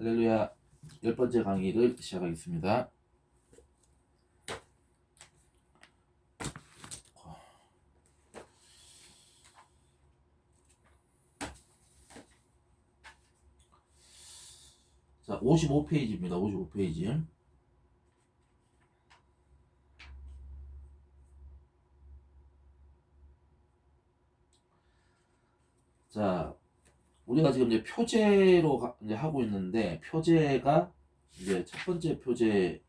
할렐루야. 10번째 강의를 시작하겠습니다. 자, 55페이지입니다. 55페이지. 자, 우리가 지금 이제 표제로 이제 하고 있는데, 표제가 이제 첫 번째 표제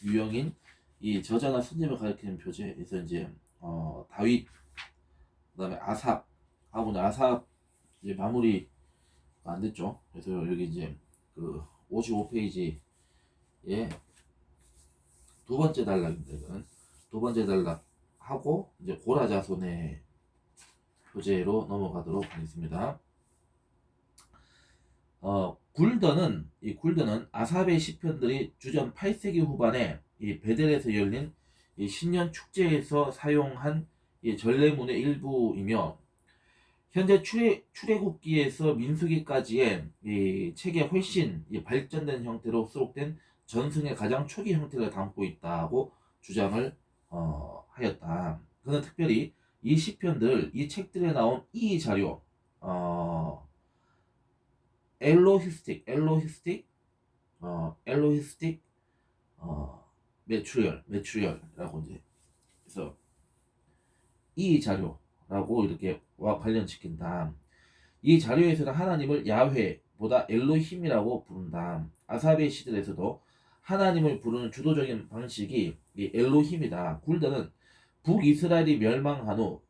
유형인 이 저자나 스님을 가리키는 표제에서 이제 다윗, 그다음에 아삽 하고 이제 아삽 이제 마무리가 안 됐죠. 그래서 여기 이제 그 55페이지에 두 번째 단락입니다. 이건 두 번째 단락하고 이제 고라자손의 표제로 넘어가도록 하겠습니다. 굴더는 아삽의 시편들이 주전 8세기 후반에 이 베델에서 열린 이 신년 축제에서 사용한 이 전례문의 일부이며, 현재 출애굽기에서 민수기까지의 이 책의 훨씬 발전된 형태로 수록된 전승의 가장 초기 형태를 담고 있다고 주장을 하였다. 그는 특별히 이 시편들, 이 책들에 나온 이 자료, 엘로히스틱 메추리얼이라고 이제 그래서 이 자료라고 이렇게 관련시킨다. 이 자료에서는 하나님을 야훼보다 엘로힘이라고 부른다. 아삽의 시들에서도 하나님을 부르는 주도적인 방식이 이 엘로힘이다. 굴더는 북이스라엘이 멸망한 후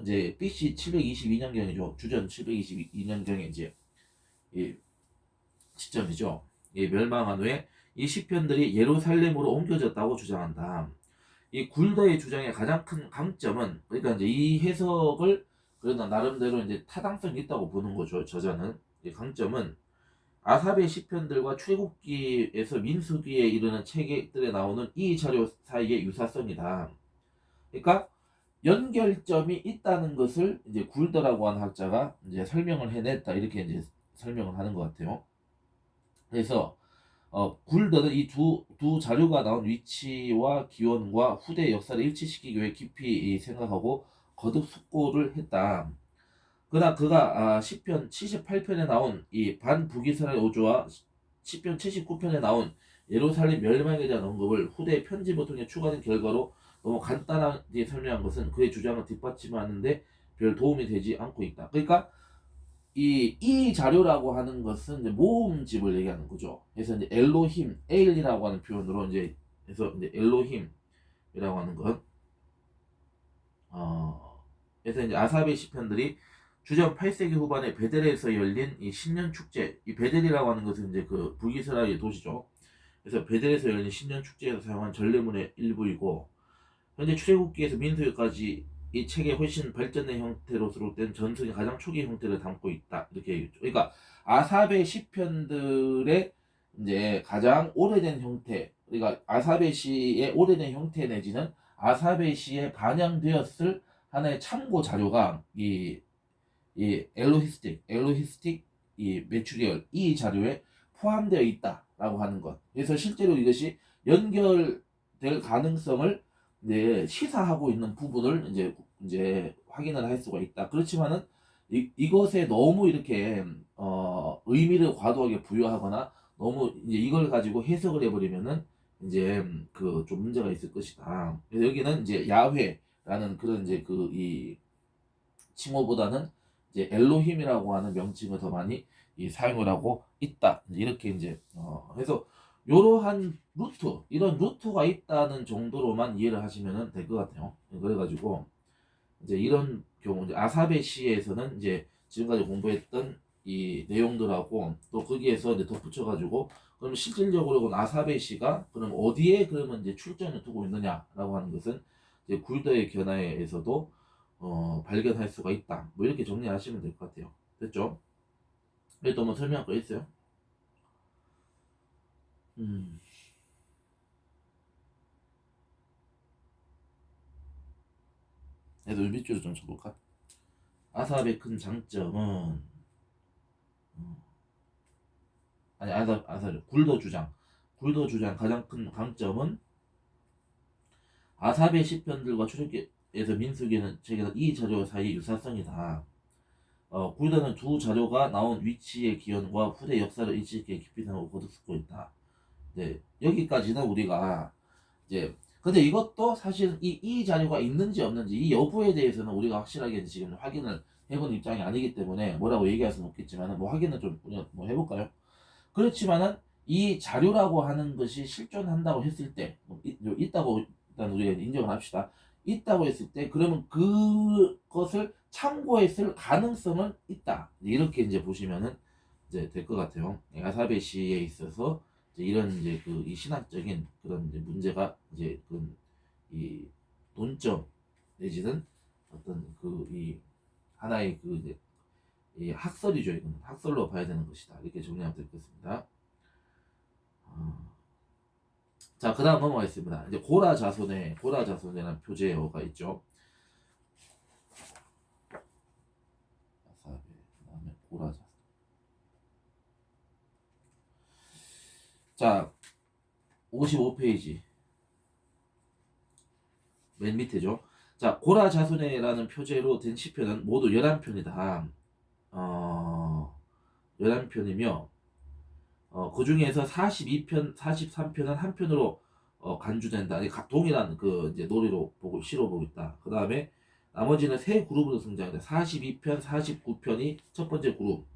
이제 BC 722년경이죠. 주전 722년경에 이제 이 시점이죠. 이 멸망한 후에 이 시편들이 예루살렘으로 옮겨졌다고 주장한다. 이 굴더의 주장의 가장 큰 강점은, 그러니까 이제 이 해석을 그러나 나름대로 이제 타당성이 있다고 보는 거죠. 저자는 이 강점은 아삽의 시편들과 출애굽기에서 민수기에 이르는 책들에 나오는 이 자료 사이의 유사성이다. 그러니까 연결점이 있다는 것을 이제 굴더라고 하는 학자가 이제 설명을 해냈다, 이렇게 이제 설명을 하는 것 같아요. 그래서 굴더는 이 두 자료가 나온 위치와 기원과 후대 역사를 일치시키기 위해 깊이 생각하고 거듭 숙고를 했다. 그러나 그가 시편 78편에 나온 이 반북이스라엘 오조와 시편 79편에 나온 예루살렘 멸망에 대한 언급을 후대 편집을 통해 추가된 결과로 너무 간단하게 설명한 것은 그의 주장을 뒷받침하는데 별 도움이 되지 않고 있다. 그러니까 이 자료라고 하는 것은 이제 모음집을 얘기하는 거죠. 그래서 이제 엘로힘, 에일이라고 하는 표현으로 이제 그래서 이제 엘로힘이라고 하는 것. 그래서 이제 아삽의 시편들이 주전 8세기 후반에 베델에서 열린 이 신년 축제, 이 베델이라고 하는 것은 이제 그 북이스라엘의 도시죠. 그래서 베델에서 열린 신년 축제에서 사용한 전례문의 일부이고, 현재 출애굽기에서 민수기까지 이 책의 훨씬 발전된 형태로 수록된 전승의 가장 초기 형태를 담고 있다, 이렇게 얘기했죠. 그러니까 아삽의 시편들의 이제 가장 오래된 형태, 그러니까 아삽의 시의 오래된 형태 내지는 아삽의 시에 반영되었을 하나의 참고 자료가 이 엘로히스틱 이 메추리얼 이 자료에 포함되어 있다라고 하는 것. 그래서 실제로 이것이 연결될 가능성을 시사하고 있는 부분을 이제 확인을 할 수가 있다. 그렇지만은 이것에 너무 이렇게 의미를 과도하게 부여하거나 너무 이제 이걸 가지고 해석을 해버리면은 이제 그 좀 문제가 있을 것이다. 그래서 여기는 이제 야훼라는 그런 이제 그 이 칭호보다는 이제 엘로힘이라고 하는 명칭을 더 많이 사용을 하고 있다. 이렇게 이제 그래서 이러한 이런 루트가 있다는 정도로만 이해를 하시면 될 것 같아요. 그래가지고 이제 이런 경우 이제 아사베 시에서는 이제 지금까지 공부했던 이 내용들하고 또 거기에서 이제 덧붙여가지고 그럼 실질적으로 아사베 시가 그럼 어디에 그러면 이제 출전을 두고 있느냐라고 하는 것은 이제 굴더의 견해에서도 발견할 수가 있다. 뭐 이렇게 정리하시면 될 것 같아요. 됐죠? 또 뭐 설명할 거 있어요? 그래서 밑줄을 좀 쳐볼까? 아삽의 큰 장점은 아니 굴더 주장. 굴더 주장 가장 큰 강점은 아삽의 시편들과 출애굽기에서 민수기는 책에서 이 자료 사이 유사성이다. 굴더는 두 자료가 나온 위치의 기원과 후대 역사를 일치 있게 깊이 생각하고 거듭쓰고 있다. 네, 여기까지는 우리가 이제 근데 이것도 사실 이 자료가 있는지 없는지 이 여부에 대해서는 우리가 확실하게 지금 확인을 해본 입장이 아니기 때문에 뭐라고 얘기할 수는 없겠지만은 뭐 확인을 좀 우리가 뭐 해볼까요? 그렇지만은 이 자료라고 하는 것이 실존한다고 했을 때 있다고 일단 우리가 인정을 합시다. 있다고 했을 때 그러면 그것을 참고했을 가능성은 있다. 이렇게 이제 보시면은 이제 될 것 같아요. 야사베 시에 있어서 이제 이런 이제 그 이 신학적인 그런 이제 문제가 이제 그런 이 논점 내지는 어떤 그 이 하나의 그 이제 이 학설이죠. 이건 학설로 봐야 되는 것이다. 이렇게 정리하면 되겠습니다. 자, 그 다음 넘어가겠습니다. 이제 고라자손이라는 표제어가 있죠. 그다음에 고라자손. 자, 55페이지 맨 밑에죠. 자, 고라자손이라는 표제로 된 시편은 모두 11편이다. 11편이며 그 중에서 42편, 43편은 한 편으로 간주된다. 동일한 그 이제 노래로 시로 보고 있다. 그 다음에 나머지는 세 그룹으로 등장한다. 42편, 49편이 첫 번째 그룹.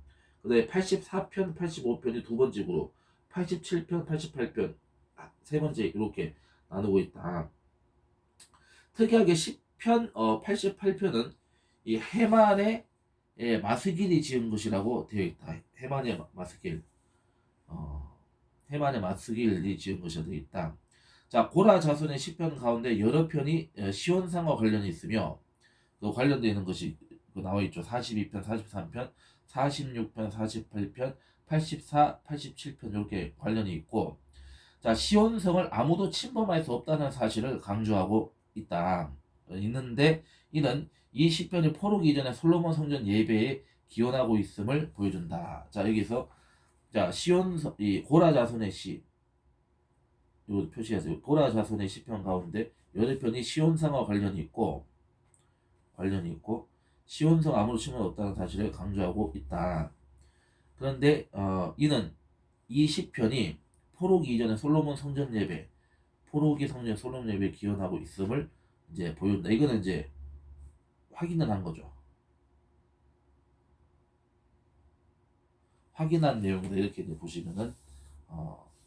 그 다음에 84편, 85편이 두 번째 그룹. 87편, 88편 세 번째 이렇게 나누고 있다. 특이하게 10편, 88편은 이 해만의 마스길이 지은 것이라고 되어 있다. 해만의 마스길. 해만의 마스길이 지은 것이 되어 있다. 자, 고라 자손의 시편 가운데 여러 편이 시온산과 관련이 있으며 그 관련되어 있는 것이 나와 있죠. 42편, 43편, 46편, 48편, 84, 87편 이렇게 관련이 있고 자, 시온성을 아무도 침범할 수 없다는 사실을 강조하고 있는데 이는 이 시편이 포로기 이전에 솔로몬 성전 예배에 기원하고 있음을 보여준다. 자, 여기서 자, 이 고라 자손의 시, 요 표시하세요. 고라 자손의 시편 가운데 여러 편이 시온성과 관련이 있고 시온성 아무런 침범 없다는 사실을 강조하고 있다. 그런데 이는 이 시편이 포로기 이전에 솔로몬 성전 예배, 포로기 성전 솔로몬 예배에 기원하고 있음을 이제 보여준다. 이거는 이제 확인을 한 거죠. 확인한 내용이다. 이렇게 이제 보시면은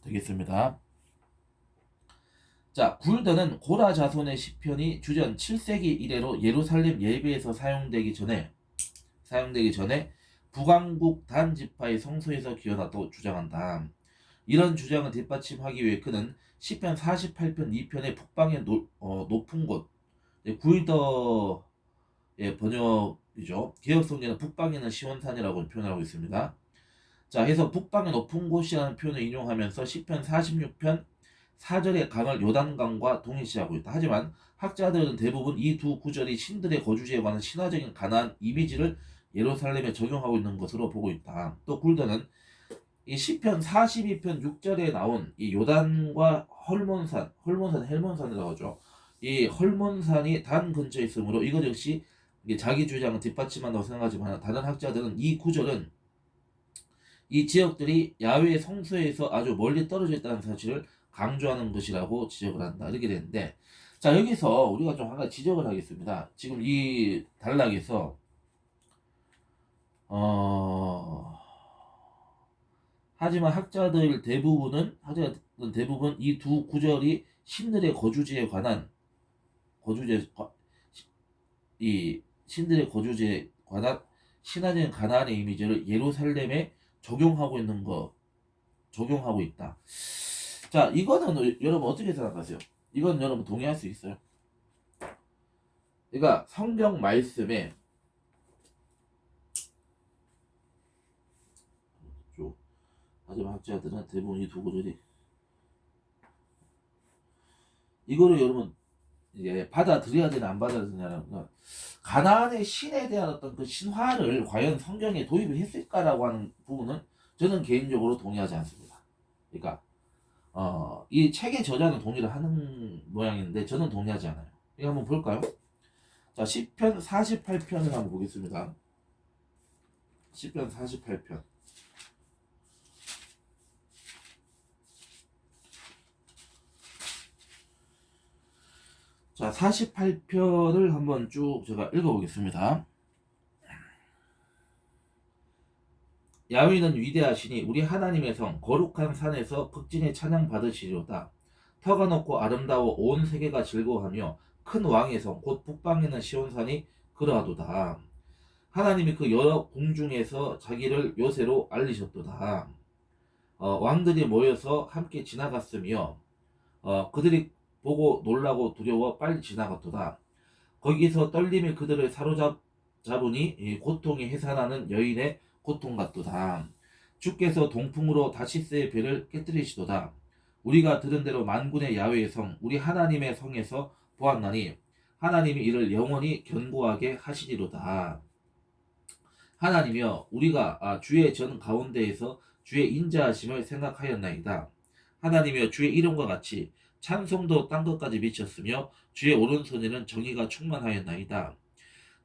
되겠습니다. 자, 굴더는 고라 자손의 시편이 주전 7세기 이래로 예루살렘 예배에서 사용되기 전에 북왕국 단 지파의 성소에서 기원하다고 주장한다. 이런 주장을 뒷받침하기 위해 그는 시편 48편 2편의 북방의 높은 곳, 굴더의 번역이죠. 개혁성경은 북방에는 시온산이라고 표현하고 있습니다. 자, 해서 북방의 높은 곳이라는 표현을 인용하면서 시편 46편 4절의 강을 요단강과 동일시하고 있다. 하지만 학자들은 대부분 이 두 구절이 신들의 거주지에 관한 신화적인 가나안 이미지를 예루살렘에 적용하고 있는 것으로 보고 있다. 또 굴더는 이 시편 42편 6절에 나온 이 요단과 헬몬산이라고 하죠. 이 헐몬산이 단 근처에 있으므로 이것 역시 자기 주장을 뒷받침한다고 생각하지만 다른 학자들은 이 구절은 이 지역들이 야훼의 성소에서 아주 멀리 떨어져 있다는 사실을 강조하는 것이라고 지적을 한다. 이렇게 되는데 자, 여기서 우리가 좀 한 가지 지적을 하겠습니다. 지금 이 단락에서 하지만 학자들 대부분 이 두 구절이 신들의 거주지에 관한 신들의 거주지에 관한 신화적인 가나안의 이미지를 예루살렘에 적용하고 있다. 자, 이거는 여러분 어떻게 생각하세요? 이건 여러분 동의할 수 있어요? 그러니까 성경 말씀에 하지만 학자들은 대부분 이 두 구절이 이거를 여러분 이제 받아들여야 되나 안 받아들여냐는 건 가나안의 신에 대한 어떤 그 신화를 과연 성경에 도입을 했을까라고 하는 부분은 저는 개인적으로 동의하지 않습니다. 그러니까 이 책의 저자는 동의를 하는 모양인데 저는 동의하지 않아요. 이거 한번 볼까요? 자, 시편 48편을 한번 보겠습니다. 시편 48편. 자, 48편을 한번 쭉 제가 읽어보겠습니다. 야훼는 위대하시니 우리 하나님의 성 거룩한 산에서 극진히 찬양 받으시리로다. 터가 높고 아름다워 온 세계가 즐거워하며 큰 왕의 성 곧 북방에 있는 시온산이 그러하도다. 하나님이 그 여러 궁중에서 자기를 요새로 알리셨도다. 왕들이 모여서 함께 지나갔으며 그들이 보고 놀라고 두려워 빨리 지나갔도다. 거기서 떨림이 그들을 사로잡으니 이 고통이 해산하는 여인의 고통 같도다. 주께서 동풍으로 다시스의 배를 깨뜨리시도다. 우리가 들은 대로 만군의 야훼의 성 우리 하나님의 성에서 보았나니 하나님이 이를 영원히 견고하게 하시리로다. 하나님이여 우리가 주의 전 가운데에서 주의 인자하심을 생각하였나이다. 하나님이여 주의 이름과 같이 찬송도 땅끝까지 미쳤으며 주의 오른손에는 정의가 충만하였나이다.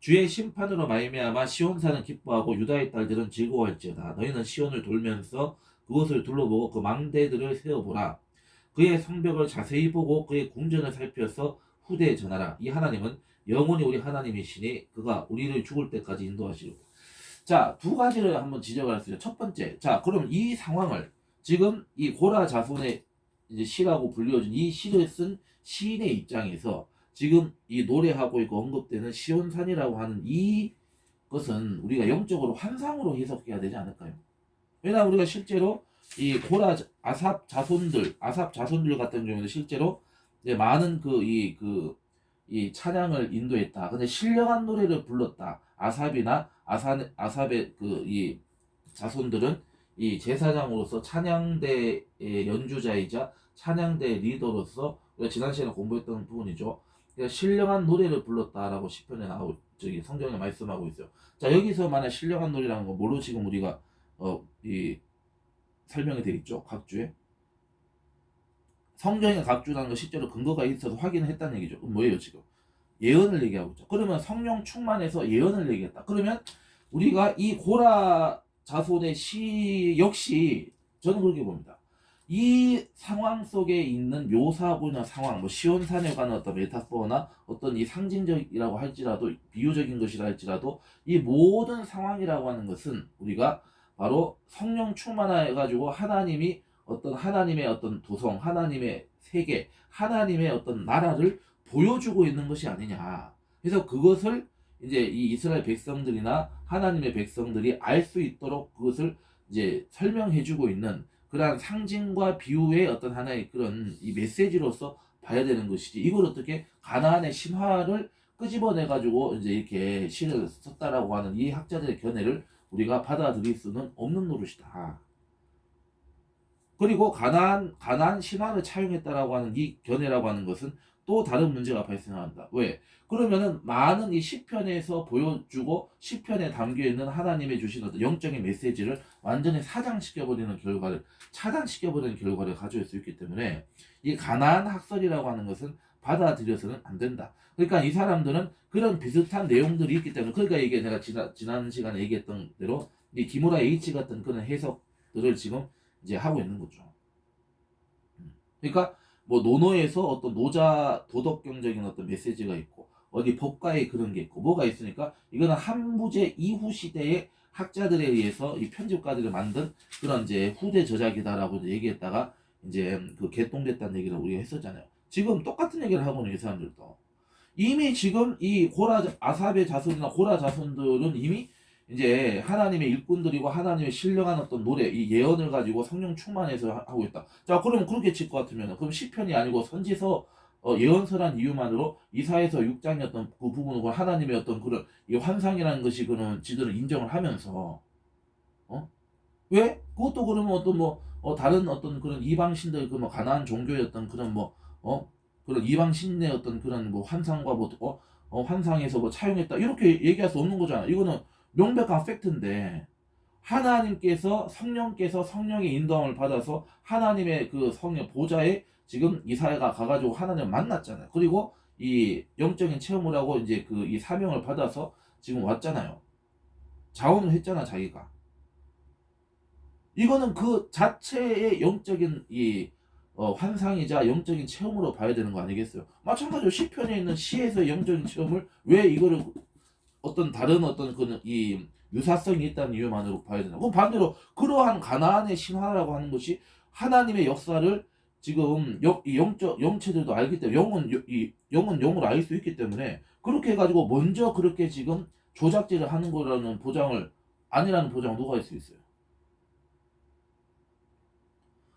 주의 심판으로 말미암아 시온산은 기뻐하고 유다의 딸들은 즐거워할지어다. 너희는 시온을 돌면서 그곳을 둘러보고 그 망대들을 세어보라. 그의 성벽을 자세히 보고 그의 궁전을 살펴서 후대에 전하라. 이 하나님은 영원히 우리 하나님이시니 그가 우리를 죽을 때까지 인도하시리로다. 자, 두 가지를 한번 지적을 했어요. 첫 번째, 자, 그럼 이 상황을 지금 이 고라 자손의 이제 시라고 불려진 이 시를 쓴 시인의 입장에서 지금 이 노래하고 있고 언급되는 시온산이라고 하는 이것은 우리가 영적으로 환상으로 해석해야 되지 않을까요? 왜냐하면 우리가 실제로 이 고라 아삽 자손들 같은 경우는 실제로 이제 많은 이 찬양을 인도했다. 근데 신령한 노래를 불렀다. 아삽의 이 자손들은 이 제사장으로서 찬양대의 연주자이자 찬양대 리더로서 우리가 지난 시간에 공부했던 부분이죠. 그러니까 신령한 노래를 불렀다라고 시편에 성경에 말씀하고 있어요. 자, 여기서 만약 신령한 노래라는 거 뭘로 지금 우리가 이 설명이 되어 있죠. 각주에 성경의 각주라는 거 실제로 근거가 있어서 확인을 했다는 얘기죠. 그럼 뭐예요 지금? 예언을 얘기하고 있죠. 그러면 성령 충만해서 예언을 얘기했다. 그러면 우리가 이 고라 자손의 시 역시 저는 그렇게 봅니다. 이 상황 속에 있는 묘사하고 있는 상황, 뭐 시온산에 관한 어떤 메타포나 어떤 이 상징적이라고 할지라도 비유적인 것이라 할지라도 이 모든 상황이라고 하는 것은 우리가 바로 성령 충만해가지고 하나님이 어떤 하나님의 어떤 도성, 하나님의 세계, 하나님의 어떤 나라를 보여주고 있는 것이 아니냐. 그래서 그것을 이제 이 이스라엘 백성들이나 하나님의 백성들이 알 수 있도록 그것을 이제 설명해주고 있는 그러한 상징과 비유의 어떤 하나의 그런 이 메시지로서 봐야 되는 것이지. 이걸 어떻게 가나안의 신화를 끄집어내 가지고 이제 이렇게 시를 썼다라고 하는 이 학자들의 견해를 우리가 받아들일 수는 없는 노릇이다. 그리고 가나안 신화를 차용했다라고 하는 이 견해라고 하는 것은 또 다른 문제가 발생한다. 왜? 그러면은 많은 이 시편에서 보여주고 시편에 담겨있는 하나님의 주신 어떤 영적인 메시지를 완전히 차단시켜버리는 결과를 가져올 수 있기 때문에 이 가나안 학설이라고 하는 것은 받아들여서는 안 된다. 그러니까 이 사람들은 그런 비슷한 내용들이 있기 때문에 그러니까 이게 내가 지난 시간에 얘기했던 대로 이 기무라 H 같은 그런 해석들을 지금 이제 하고 있는 거죠. 그러니까 뭐 논어에서 어떤 노자 도덕경적인 어떤 메시지가 있고 어디 법가에 그런 게 있고 뭐가 있으니까 이거는 한무제 이후 시대의 학자들에 의해서 이 편집가들이 만든 그런 이제 후대 저작이다라고 이제 얘기했다가 이제 그 개똥됐다는 얘기를 우리가 했었잖아요. 지금 똑같은 얘기를 하고 있는 이 사람들도 이미 지금 이 아삽의 자손이나 고라 자손들은 이미 이제 하나님의 일꾼들이고 하나님의 신령한 어떤 노래, 이 예언을 가지고 성령 충만해서 하고 있다. 자, 그러면 그렇게 칠 것 같으면 그럼 시편이 아니고 선지서 예언서란 이유만으로 이사에서 6장이었던 그 부분을 하나님의 어떤 그런 이 환상이라는 것이 그런 지들을 인정을 하면서 왜? 그것도 그러면 어떤 다른 어떤 그런 이방 신들 그 가나안 종교였던 그런 그런 이방 신의 어떤 그런 환상과 환상에서 차용했다 이렇게 얘기할 수 없는 거잖아. 이거는 명백한 팩트인데 하나님께서 성령의 인도함을 받아서 하나님의 그 성령 보좌에 지금 이사야가 가가지고 하나님을 만났잖아요. 그리고 이 영적인 체험을 하고 이제 그 이 사명을 받아서 지금 왔잖아요. 자원을 했잖아 자기가. 이거는 그 자체의 영적인 이 환상이자 영적인 체험으로 봐야 되는 거 아니겠어요? 마찬가지로 시편에 있는 시에서의 영적인 체험을 왜 이거를 어떤 다른 어떤 이 유사성이 있다는 이유만으로 봐야 되나? 그럼 반대로 그러한 가나안의 신화라고 하는 것이 하나님의 역사를 지금 이 영체들도 알기 때문에 영은 영으로 알 수 있기 때문에 그렇게 해가지고 먼저 그렇게 지금 조작질을 하는 거라는 보장을 아니라는 보장을 누가 할 수 있어요?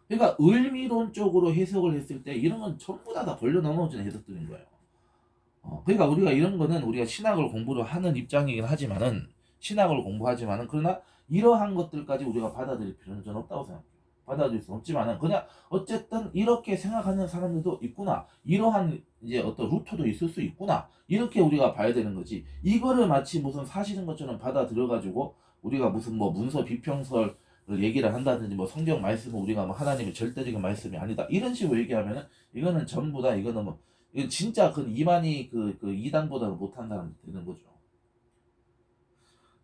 그러니까 의미론적으로 해석을 했을 때 이런 건 전부 다 벌려 넘어지는 해석들인 거예요. 그러니까 우리가 이런 거는 우리가 신학을 공부를 하는 입장이긴 하지만은 신학을 공부하지만은 그러나 이러한 것들까지 우리가 받아들일 필요는 전 없다고 생각해요. 받아들일 수 없지만은 그냥 어쨌든 이렇게 생각하는 사람들도 있구나. 이러한 이제 어떤 루트도 있을 수 있구나. 이렇게 우리가 봐야 되는 거지. 이거를 마치 무슨 사실인 것처럼 받아들여 가지고 우리가 무슨 뭐 문서 비평설 얘기를 한다든지 뭐 성경 말씀을 우리가 뭐 하나님의 절대적인 말씀이 아니다 이런 식으로 얘기하면은 이거는 전부 다 이거는 뭐 이거 진짜 그 이만희 그 이단보다는 못한 사람 되는 거죠.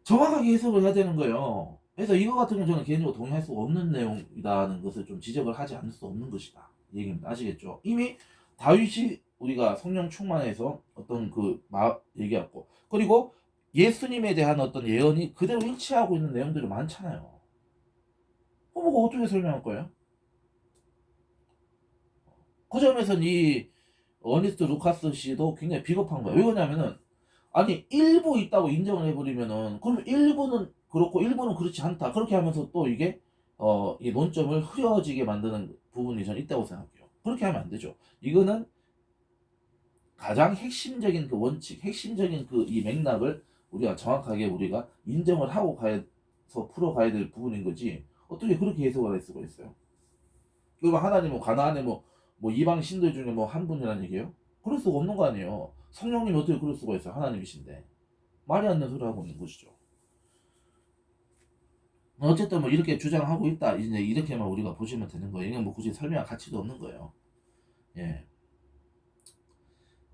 정확하게 해석을 해야 되는 거예요. 그래서 이거 같은 경우는 저는 개인적으로 동의할 수 없는 내용이라는 것을 좀 지적을 하지 않을 수 없는 것이다. 이 얘기입니다. 아시겠죠? 이미 다윗이 우리가 성령 충만해서 어떤 얘기했고 그리고 예수님에 대한 어떤 예언이 그대로 일치하고 있는 내용들이 많잖아요. 그거 어떻게 설명할 거예요? 그 점에서는 이 어니스트 루카스 씨도 굉장히 비겁한 거예요. 왜 그러냐면은 아니 일부 있다고 인정을 해버리면은 그럼 일부는 그렇고 일부는 그렇지 않다. 그렇게 하면서 또 이게 이 논점을 흐려지게 만드는 부분이 저는 있다고 생각해요. 그렇게 하면 안 되죠. 이거는 가장 핵심적인 그 원칙, 핵심적인 그 이 맥락을 우리가 정확하게 우리가 인정을 하고 가서 풀어가야 될 부분인 거지. 어떻게 그렇게 해석을 할 수가 있어요? 그럼 하나님은 가나안에 뭐 이방 신들 중에 뭐 한 분이라는 얘기예요? 그럴 수가 없는 거 아니에요. 성령님이 어떻게 그럴 수가 있어요? 하나님이신데 말이 안 되는 소리 하고 있는 것이죠. 어쨌든 뭐 이렇게 주장하고 있다 이제 이렇게만 우리가 보시면 되는 거예요. 이건 뭐 굳이 설명할 가치도 없는 거예요. 예.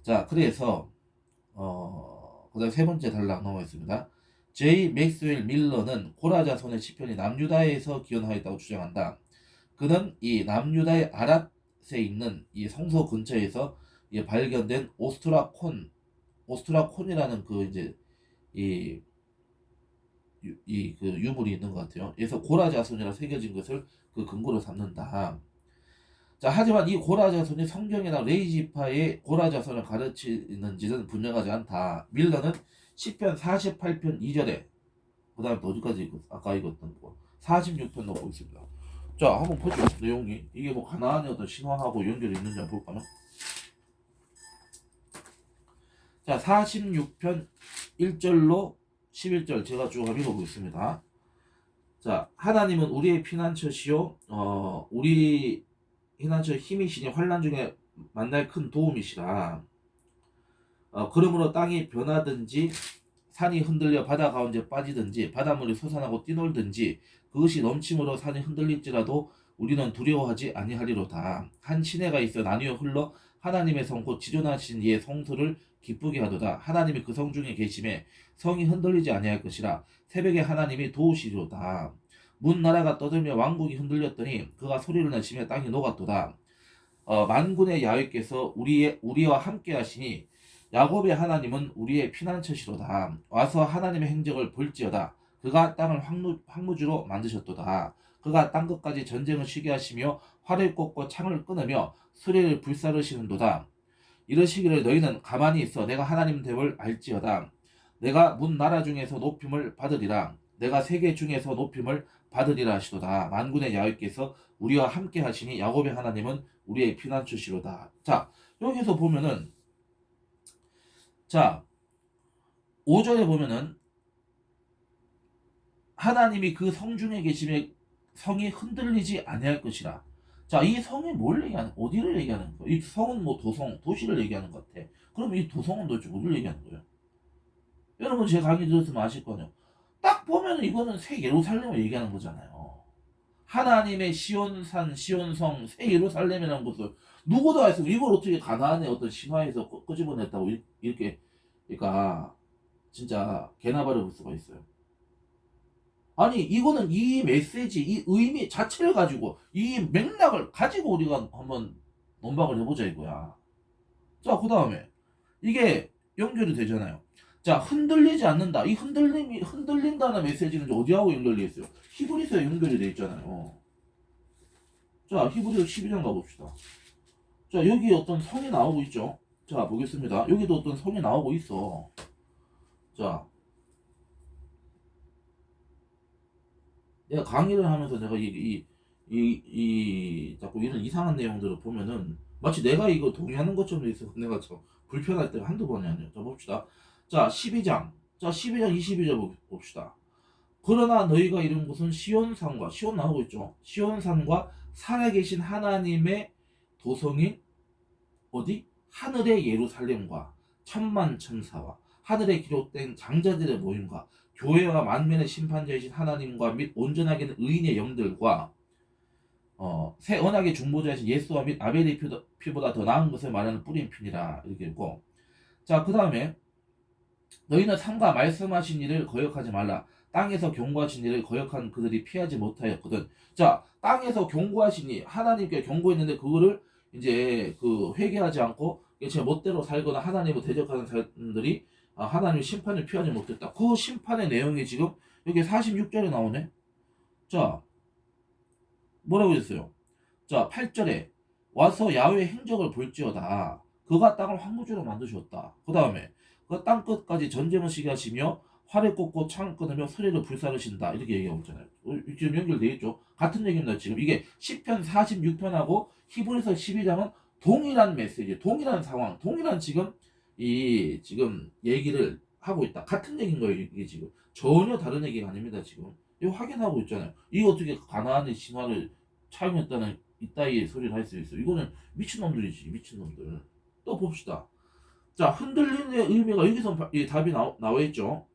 자 그래서 그다음 세 번째 단락 넘어있습니다. 제이 맥스웰 밀러는 고라자손의 시편이 남유다에서 기원하였다고 주장한다. 그는 이 남유다의 아랏에 있는 이 성소 근처에서 발견된 오스트라콘이라는 그 이제 그 유물이 있는 것 같아요. 그래서 고라자손이라 새겨진 것을 그 근거로 삼는다. 자, 하지만 이 고라자손이 성경이나 레이지파의 고라자손을 가르치는지는 분명하지 않다. 밀러는 시편 48편 2절에 그 다음에 어디까지 아까 읽었던 거 46편 넣고 있습니다. 자, 한번 보죠. 내용이 이게 뭐 가나안의 어떤 신화하고 연결이 있는지 한번 볼까요? 자, 46편 1절로 11절 제가 쭉 읽어보겠습니다. 자, 하나님은 우리의 피난처시요 우리 피난처 힘이시니 환난 중에 만날 큰 도움이시라. 그러므로 땅이 변하든지 산이 흔들려 바다 가운데 빠지든지 바닷물이 솟아나고 뛰놀든지 그것이 넘침으로 산이 흔들릴지라도 우리는 두려워하지 아니하리로다. 한 시내가 있어 나뉘어 흘러 하나님의 성 곧 지존하신 이의 성소를 기쁘게 하도다. 하나님이 그 성 중에 계심에 성이 흔들리지 아니할 것이라. 새벽에 하나님이 도우시리로다. 문 나라가 떠들며 왕국이 흔들렸더니 그가 소리를 내시며 땅이 녹았도다. 만군의 야훼께서 우리와 함께 하시니 야곱의 하나님은 우리의 피난처시로다. 와서 하나님의 행적을 볼지어다. 그가 땅을 황무지로 만드셨도다. 그가 땅끝까지 전쟁을 쉬게 하시며 활을 꽂고 창을 끊으며 수레를 불사르시는도다. 이러시기를 너희는 가만히 있어 내가 하나님 됨을 알지어다. 내가 문 나라 중에서 높임을 받으리라. 내가 세계 중에서 높임을 받으리라 하시도다. 만군의 야훼께서 우리와 함께 하시니 야곱의 하나님은 우리의 피난처시로다. 자, 여기서 보면은 자 5절에 보면은 하나님이 그 성 중에 계심에 성이 흔들리지 아니할 것이라. 자, 이 성이 뭘 얘기하는, 어디를 얘기하는 거예요? 이 성은 뭐 도시를 얘기하는 것 같아. 그럼 이 도성은 도대체 어디를 얘기하는 거예요? 여러분 제 강의 들었으면 아실 거예요. 딱 보면 이거는 새 예루살렘을 얘기하는 거잖아요. 하나님의 시온산, 시온성, 새 예루살렘이라는 것을 누구도 알 수 없고 이걸 어떻게 가나안의 어떤 신화에서 끄집어냈다고 이렇게 그러니까 진짜 개나 바를 수가 있어요. 아니 이거는 이 메시지, 이 의미 자체를 가지고 이 맥락을 가지고 우리가 한번 논박을 해보자 이거야. 자, 그 다음에 이게 연결이 되잖아요. 자, 흔들리지 않는다. 이 흔들린다는 메시지는 어디하고 연결되어 있어요? 히브리서에 연결이 되어 있잖아요. 자, 히브리서 12장 가봅시다. 자, 여기 어떤 성이 나오고 있죠. 자, 보겠습니다. 여기도 어떤 성이 나오고 있어. 자, 내가 강의를 하면서 내가 자꾸 이런 이상한 내용들을 보면은 마치 내가 이거 동의하는 것처럼 있어. 내가 참 불편할 때가 한두 번이 아니에요. 자, 봅시다. 자, 12장. 자, 12장 22절 봅시다. 그러나 너희가 이룬 곳은 시온산과, 시온 나오고 있죠. 시온산과 살아계신 하나님의 도성인 어디? 하늘의 예루살렘과 천만 천사와 하늘에 기록된 장자들의 모임과 교회와 만민의 심판자이신 하나님과 및 온전하게는 의인의 영들과 새 언약의 중보자이신 예수와 및 아벨의 피보다 더 나은 것을 말하는 뿌린 피니라 이렇게 있고, 자, 그 다음에 너희는 삼가 말씀하신 일을 거역하지 말라. 땅에서 경고하신 일을 거역한 그들이 피하지 못하였거든. 자, 땅에서 경고하신 일, 하나님께 경고했는데 그거를 이제 그 회개하지 않고 제 멋대로 살거나 하나님을 대적하는 사람들이 하나님의 심판을 피하지 못했다. 그 심판의 내용이 지금 여기 46절에 나오네. 자, 뭐라고 했어요? 자, 8절에 와서 야훼의 행적을 볼지어다. 그가 땅을 황무지로 만드셨다. 그 다음에 그 땅 끝까지 전쟁을 시게 하시며 활을 꽂고 창을 끊으며 소리를 불사르신다. 이렇게 얘기하고 있잖아요. 지금 연결되어 있죠. 같은 얘기입니다. 지금 이게 시편 46편하고 히브리서 12장은 동일한 메시지, 동일한 상황, 동일한 지금 얘기를 하고 있다. 같은 얘기인 거예요. 이게 지금 전혀 다른 얘기가 아닙니다. 지금 이거 확인하고 있잖아요. 이거 어떻게 가나안의 신화를 차용했다는 이따위의 소리를 할 수 있어? 이거는 미친놈들이지, 미친놈들. 또 봅시다. 자, 흔들리는 의미가 여기서 이 답이 나와 있죠.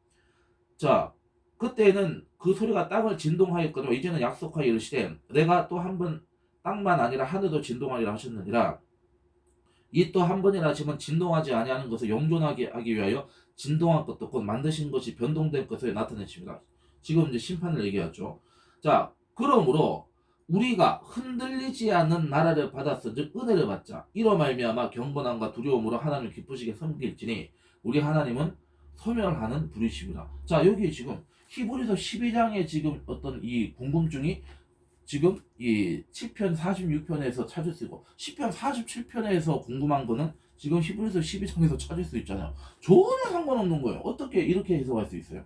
자, 그때는 그 소리가 땅을 진동하였거든요. 이제는 약속하여 이르시되 내가 또 한 번 땅만 아니라 하늘도 진동하리라 하셨느니라. 이 또 한 번이라 하시면 진동하지 아니하는 것을 영존하게 하기 위하여 진동한 것도 곧 만드신 것이 변동된 것을 나타내십니다. 지금 이제 심판을 얘기하죠. 자, 그러므로 우리가 흔들리지 않는 나라를 받았은즉 은혜를 받자. 이로 말미암아 경건함과 두려움으로 하나님을 기쁘시게 섬길지니 우리 하나님은 소멸하는 분이시구나. 자, 여기 지금 히브리서 12장에 지금 어떤 이 궁금증이 지금 이 시편 46편에서 찾을 수 있고 시편 47편에서 궁금한 거는 지금 히브리서 12장에서 찾을 수 있잖아요. 전혀 상관없는 거예요. 어떻게 이렇게 해석할 수 있어요?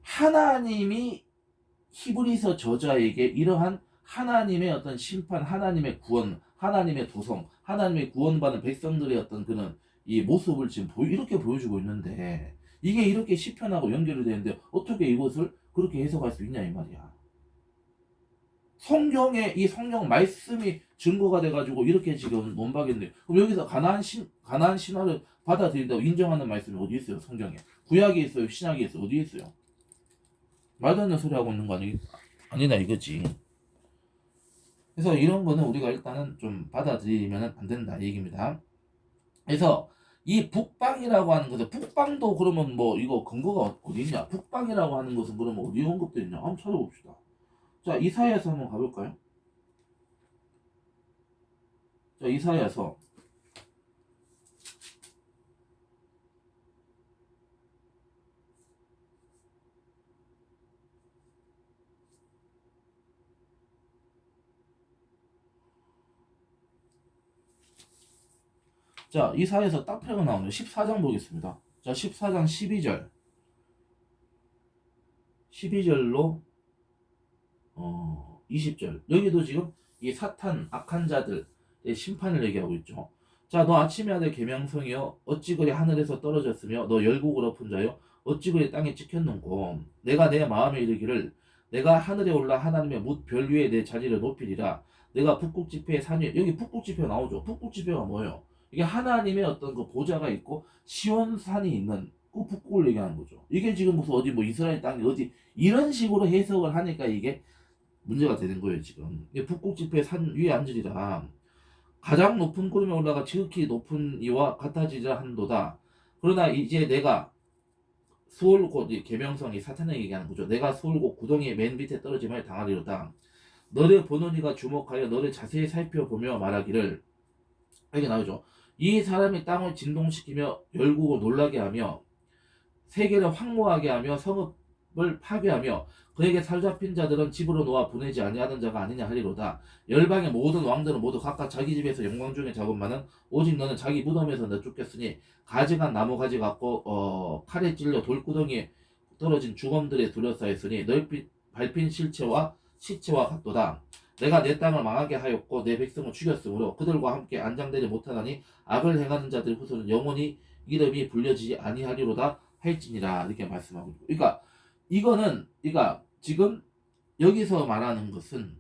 하나님이 히브리서 저자에게 이러한 하나님의 어떤 심판, 하나님의 구원, 하나님의 도성, 하나님의 구원받은 백성들의 어떤 그런 이 모습을 지금 이렇게 보여주고 있는데 이게 이렇게 시편하고 연결이 되는데 어떻게 이것을 그렇게 해석할 수 있냐 이 말이야. 성경에 이 성경 말씀이 증거가 돼가지고 이렇게 지금 논박인데 그럼 여기서 가나안 신화를 받아들인다고 인정하는 말씀이 어디 있어요? 성경에 구약에 있어요? 신약에 있어요? 어디 있어요? 말도 안 되는 소리 하고 있는 거 아니나 이거지. 그래서 이런 거는 우리가 일단은 좀 받아들이면 안 된다 이 얘기입니다. 그래서 이 북방이라고 하는 것은 북방도 그러면 뭐 이거 근거가 어디 있냐? 북방이라고 하는 것은 그러면 어디 언급되어 있냐? 한번 찾아봅시다. 자, 이사야서 한번 가볼까요? 자, 이사야서 자, 이사야서 딱 표가 나오네요. 14장 보겠습니다. 자, 14장 12절 12절로 20절 여기도 지금 이 사탄 악한 자들의 심판을 얘기하고 있죠. 자, 너 아침의 아들 계명성이여 어찌 그리 하늘에서 떨어졌으며 너 열국을 엎은 자여 어찌 그리 땅에 찍혔는고 내가 내 마음에 이르기를 내가 하늘에 올라 하나님의 뭇 별 위에 내 자리를 높이리라. 내가 북극지폐의 산 위에 여기 북극지폐 나오죠. 북극지폐가 뭐예요? 이게 하나님의 어떤 그 보좌가 있고 시온산이 있는 그 북극을 얘기하는 거죠. 이게 지금 무슨 어디 뭐 이스라엘 땅이 어디 이런 식으로 해석을 하니까 이게 문제가 되는 거예요 지금. 이게 북극 지폐 산 위에 앉으리라. 가장 높은 구름에 올라가 지극히 높은 이와 같아지리라 한도다. 그러나 이제 내가 수월고 계명성이 사탄에게 얘기하는 거죠. 내가 수월고 구덩이의 맨 밑에 떨어짐을 당하리로다. 너를 보는 이가 주목하여 너를 자세히 살펴보며 말하기를 이게 나오죠. 이 사람이 땅을 진동시키며 열국을 놀라게 하며 세계를 황무하게 하며 성읍을 파괴하며 그에게 사로잡힌 자들은 집으로 놓아 보내지 아니하던 자가 아니냐 하리로다. 열방의 모든 왕들은 모두 각각 자기 집에서 영광 중에 잡은만은 오직 너는 자기 무덤에서 내쫓겼으니 가증한 나무 가지 같고 칼에 찔려 돌구덩이에 떨어진 죽음들에 둘러싸였으니 넓이 밟힌 시체와 같도다. 내가 내 땅을 망하게 하였고 내 백성을 죽였으므로 그들과 함께 안장되지 못하나니 악을 행하는 자들의 후손은 영원히 이름이 불려지지 아니하리로다 할지니라 이렇게 말씀하고 있고. 그러니까 이거는 그러니까 지금 여기서 말하는 것은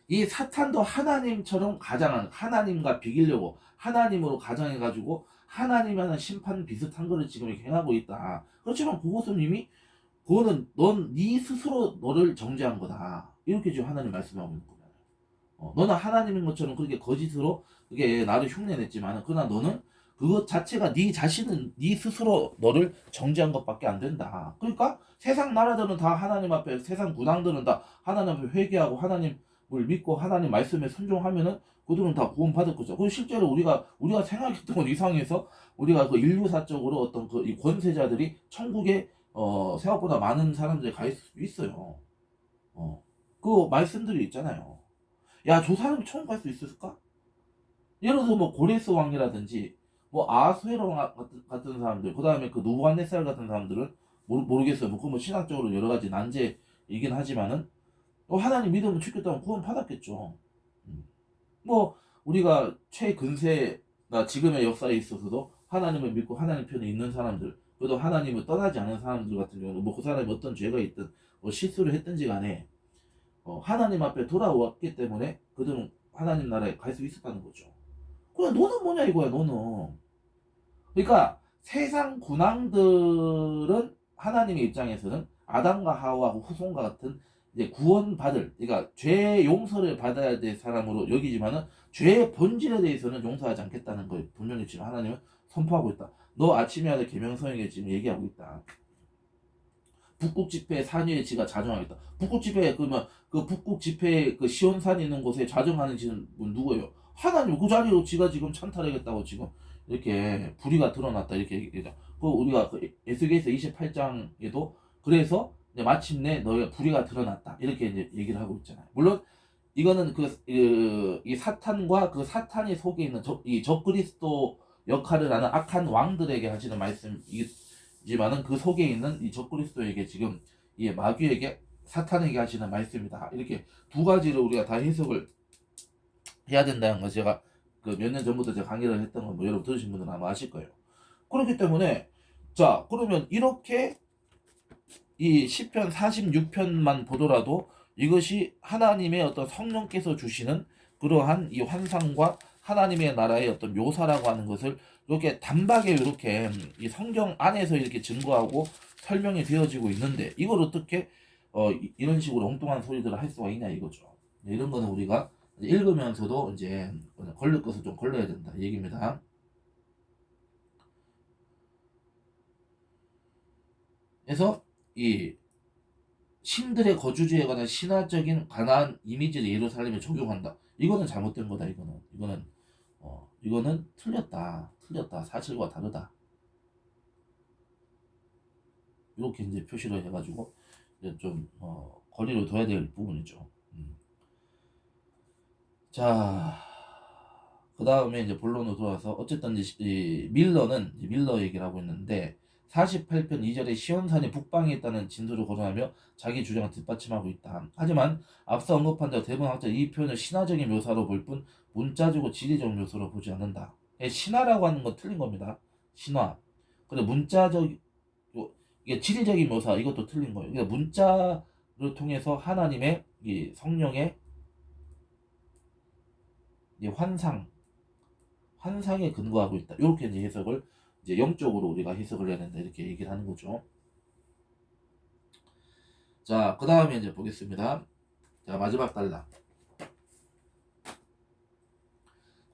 이 사탄도 하나님처럼 가장한 하나님과 비기려고 하나님으로 가장해가지고 하나님과는 심판 비슷한 거를 지금 이렇게 행하고 있다. 그렇지만 그것은 이미 그거는 넌 네 스스로 너를 정죄한 거다. 이렇게 지금 하나님 말씀하고 있는 거예요. 너는 하나님인 것처럼 그렇게 거짓으로 그게 나를 흉내냈지만 그러나 너는 그것 자체가 네 자신은 네 스스로 너를 정죄한 것밖에 안 된다. 그러니까 세상 나라들은 다 하나님 앞에 세상 군왕들은 다 하나님 앞에 회개하고 하나님을 믿고 하나님 말씀에 순종하면은 그들은 다 구원 받을 거죠. 그 실제로 우리가 생각했던 것 이상해서 우리가 그 인류사적으로 어떤 그 이 권세자들이 천국에 생각보다 많은 사람들이 가 있을 수 있어요. 그 말씀들이 있잖아요. 야, 저 사람이 천국 갈 수 있을까? 예를 들어서 뭐 고레스 왕이라든지 뭐 아수에로 같은 사람들, 그 다음에 그 누부갓네살 같은 사람들은 모르겠어요. 뭐 그건 뭐 신학적으로 여러 가지 난제이긴 하지만은 하나님 믿으면 죽겠다면 구원 받았겠죠. 뭐 우리가 최근세나 지금의 역사에 있어서도 하나님을 믿고 하나님 편에 있는 사람들, 그래도 하나님을 떠나지 않은 사람들 같은 경우는 뭐 그 사람이 어떤 죄가 있든 뭐 실수를 했든지 간에 하나님 앞에 돌아왔기 때문에 그들은 하나님 나라에 갈 수 있었다는 거죠. 그래 너는 뭐냐 이거야 너는. 그러니까 세상 군왕들은 하나님의 입장에서는 아담과 하와하고 후손과 같은 이제 구원받을, 그러니까 죄 용서를 받아야 될 사람으로 여기지만은 죄의 본질에 대해서는 용서하지 않겠다는 걸 분명히 지금 하나님은 선포하고 있다. 너 아침에 하는 계명성에게 지금 얘기하고 있다. 북극 지폐 산위의 지가 자정하겠다. 북극 지폐 그러면 그 북극 지폐 그 시온산 있는 곳에 자정하는 지는 누구예요? 하나님. 그 자리로 지가 지금 찬탈하겠다고 지금 이렇게 불의가 드러났다 이렇게 얘기해요. 그 우리가 그 에스겔서 28장에도 그래서 이제 마침내 너의 불의가 드러났다 이렇게 이제 얘기를 하고 있잖아요. 물론 이거는 이 사탄과 그 사탄이 속에 있는 이 적그리스도 역할을 하는 악한 왕들에게 하시는 말씀이지만은 그 속에 있는 이 적그리스도에게 지금 이 마귀에게 사탄에게 하시는 말씀이다. 이렇게 두 가지를 우리가 다 해석을 해야 된다는 거 제가 그 몇 년 전부터 제가 강의를 했던 거 뭐 여러분 들으신 분들은 아마 아실 거예요. 그렇기 때문에 자 그러면 이렇게 이 시편 46편만 보더라도 이것이 하나님의 어떤 성령께서 주시는 그러한 이 환상과 하나님의 나라의 어떤 묘사라고 하는 것을 이렇게 단박에 이렇게 이 성경 안에서 이렇게 증거하고 설명이 되어지고 있는데 이걸 어떻게 이런 식으로 엉뚱한 소리들을 할 수가 있냐 이거죠. 이런 거는 우리가 읽으면서도 이제 걸릴 것을 좀 걸러야 된다 이 얘기입니다. 그래서 이 신들의 거주지에 관한 신화적인 가나안 이미지를 예루살렘에 적용한다. 이거는 잘못된 거다. 이거는 틀렸다. 사실과 다르다. 이렇게 이제 표시를 해가지고 이제 좀 거리를 둬야 될 부분이죠. 자, 그 다음에 이제 본론으로 돌아와서 어쨌든 이제 밀러 얘기를 하고 있는데 48편 2절에 시온산이 북방에 있다는 진술을 거론하며 자기 주장을 뒷받침하고 있다. 하지만 앞서 언급한 대로 대부분 학자 이 표현을 신화적인 묘사로 볼 뿐 문자적이고 지리적 묘사로 보지 않는다. 신화라고 하는 건 틀린 겁니다. 신화. 근데 문자적 이게 지리적인 묘사 이것도 틀린 거예요. 그러니까 문자를 통해서 하나님의 이 성령의 이 환상에 근거하고 있다. 이렇게 이제 해석을 이제 영적으로 우리가 해석을 해야 된다 이렇게 얘기를 하는 거죠. 자, 그 다음에 이제 보겠습니다. 자, 마지막 단락.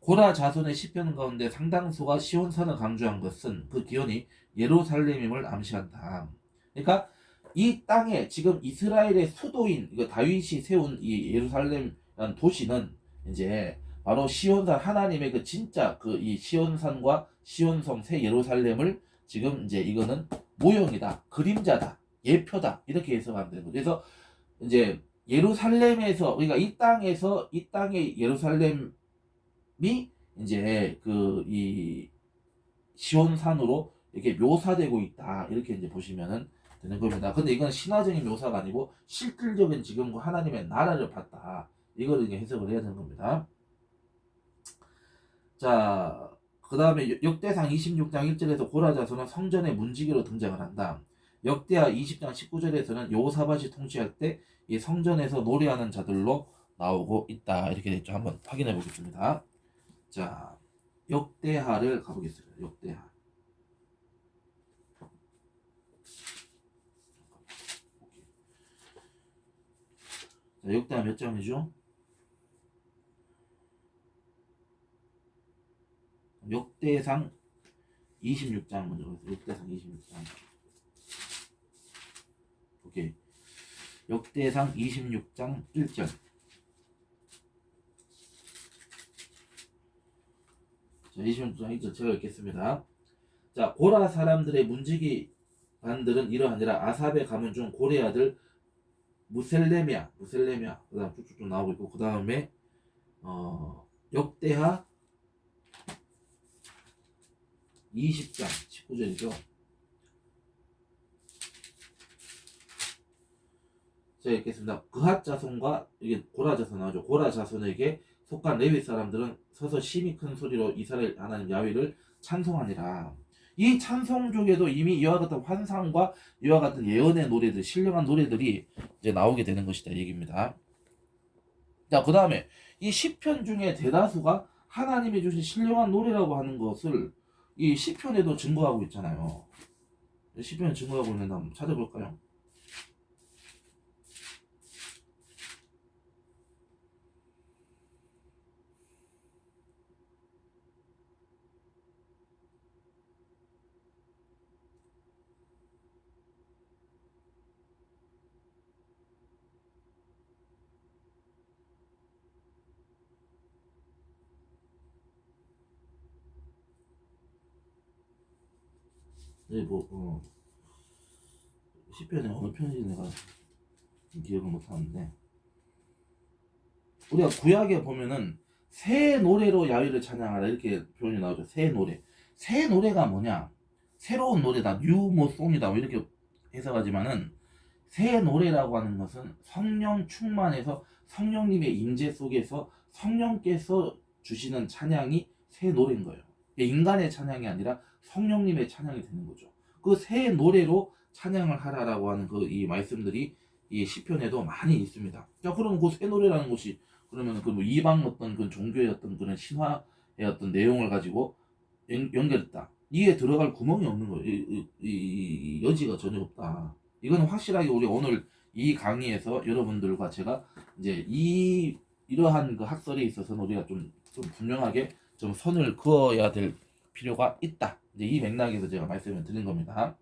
고라 자손의 시편 가운데 상당수가 시온산을 강조한 것은 그 기원이 예루살렘임을 암시한다. 그러니까 이 땅에 지금 이스라엘의 수도인 이거 다윗이 세운 이 예루살렘이라는 도시는 이제 바로 시온산 하나님의 그 진짜 그 이 시온산과 시온성 새 예루살렘을 지금 이제 이거는 모형이다, 그림자다, 예표다 이렇게 해석하면 되는 거죠. 그래서 이제 예루살렘에서 그러니까 이 땅에서 이 땅의 예루살렘이 이제 그 이 시온산으로 이렇게 묘사되고 있다 이렇게 이제 보시면은 되는 겁니다. 근데 이건 신화적인 묘사가 아니고 실질적인 지금 하나님의 나라를 봤다 이걸 이제 해석을 해야 되는 겁니다. 자, 그 다음에 역대상 26장 1절에서 고라 자손은 성전의 문지기로 등장을 한다. 역대하 20장 19절에서는 여호사밧이 통치할 때 이 성전에서 노래하는 자들로 나오고 있다 이렇게 됐죠. 한번 확인해 보겠습니다. 자, 역대하를 가보겠습니다. 역대하. 자, 역대하 몇 장이죠? 역대상 26장 먼저 보겠습니다. 역대상 26장. 오케이. 역대상 26장 1절. 자, 26장 1절 제가 읽겠습니다. 자, 고라 사람들의 문지기 반들은 이러하니라. 아삽의 가문 중 고레 아들 무셀레미야 그 다음 쭉쭉 나오고 있고 그 다음에 역대하 20장 19절이죠. 제가 읽겠습니다. 그핫 자손과 이게 고라 자손 나오죠. 고라 자손에게 속한 레위 사람들은 서서 심히 큰 소리로 이스라엘 하나님 야훼를 찬송하니라. 이 찬송족에도 이미 이와 같은 환상과 이와 같은 예언의 노래들, 신령한 노래들이 이제 나오게 되는 것이다 얘기입니다. 자, 그 다음에 이 시편 중에 대다수가 하나님이 주신 신령한 노래라고 하는 것을 이 시편에도 증거하고 있잖아요. 시편에 증거하고 있는데 한번 찾아볼까요? 네, 시편에 어느 편인지 내가 기억을 못하는데 우리가 구약에 보면은 새 노래로 야훼를 찬양하라 이렇게 표현이 나오죠. 새 노래. 새 노래가 뭐냐? 새로운 노래다. 뉴 송이다. 이렇게 해석하지만은 새 노래라고 하는 것은 성령 충만해서 성령님의 임재 속에서 성령께서 주시는 찬양이 새 노래인 거예요. 인간의 찬양이 아니라 성령님의 찬양이 되는 거죠. 그 새 노래로 찬양을 하라라고 하는 그 이 말씀들이 이 시편에도 많이 있습니다. 자, 그럼 그 새 노래라는 것이 그러면 그 뭐 이방 어떤 그 종교의 어떤 그런 신화의 어떤 내용을 가지고 연결했다. 이에 들어갈 구멍이 없는 거예요. 이 여지가 전혀 없다. 이거는 확실하게 우리 오늘 이 강의에서 여러분들과 제가 이제 이러한 그 학설에 있어서는 우리가 좀 분명하게 좀 선을 그어야 될 필요가 있다. 이제 이 맥락에서 제가 말씀을 드린 겁니다.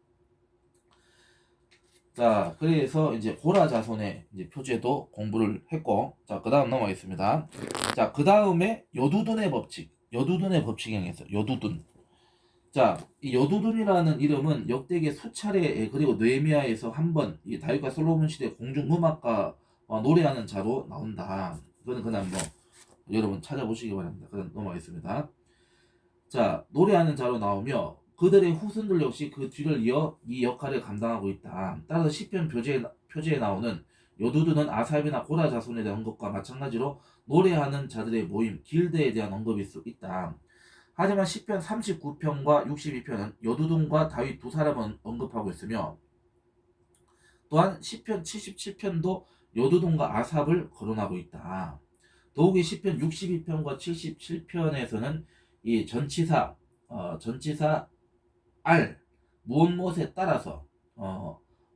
자, 그래서 이제 고라 자손의 이제 표제도 공부를 했고, 자, 그 다음 넘어가겠습니다. 자, 그 다음에 여두둔의 법칙이 행했어요. 여두둔. 자, 이 여두둔이라는 이름은 역대기 수차례 그리고 느헤미야에서 한 번 이 다윗과 솔로몬 시대 공중 음악가 노래하는 자로 나온다. 이거는 그냥 뭐 여러분 찾아보시기 바랍니다. 그럼 넘어가겠습니다. 자, 노래하는 자로 나오며 그들의 후손들 역시 그 뒤를 이어 이 역할을 감당하고 있다. 따라서 시편 표제에 나오는 여두둔은 아삽이나 고라 자손에 대한 언급과 마찬가지로 노래하는 자들의 모임, 길드에 대한 언급일 수 있다. 하지만 시편 39편과 62편은 여두둔과 다윗 두 사람을 언급하고 있으며 또한 시편 77편도 여두둔과 아삽을 거론하고 있다. 더욱이 시편 62편과 77편에서는 이 전치사 R 무엇무엇에 따라서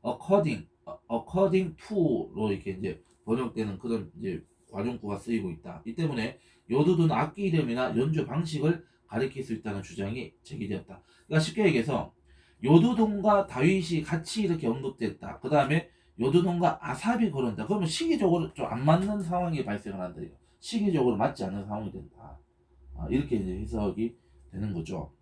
according to로 이렇게 이제 번역되는 그런 이제 과종구가 쓰이고 있다. 이 때문에 요두둔 악기 이름이나 연주 방식을 가리킬 수 있다는 주장이 제기되었다. 그러니까 쉽게 얘기해서 요두둔과 다윗이 같이 이렇게 언급됐다. 그 다음에 요두둔과 아삽이 거론다. 그러면 시기적으로 좀 안 맞는 상황이 발생을 한다. 시기적으로 맞지 않는 상황이 된다. 이렇게 이제 해석이 되는 거죠.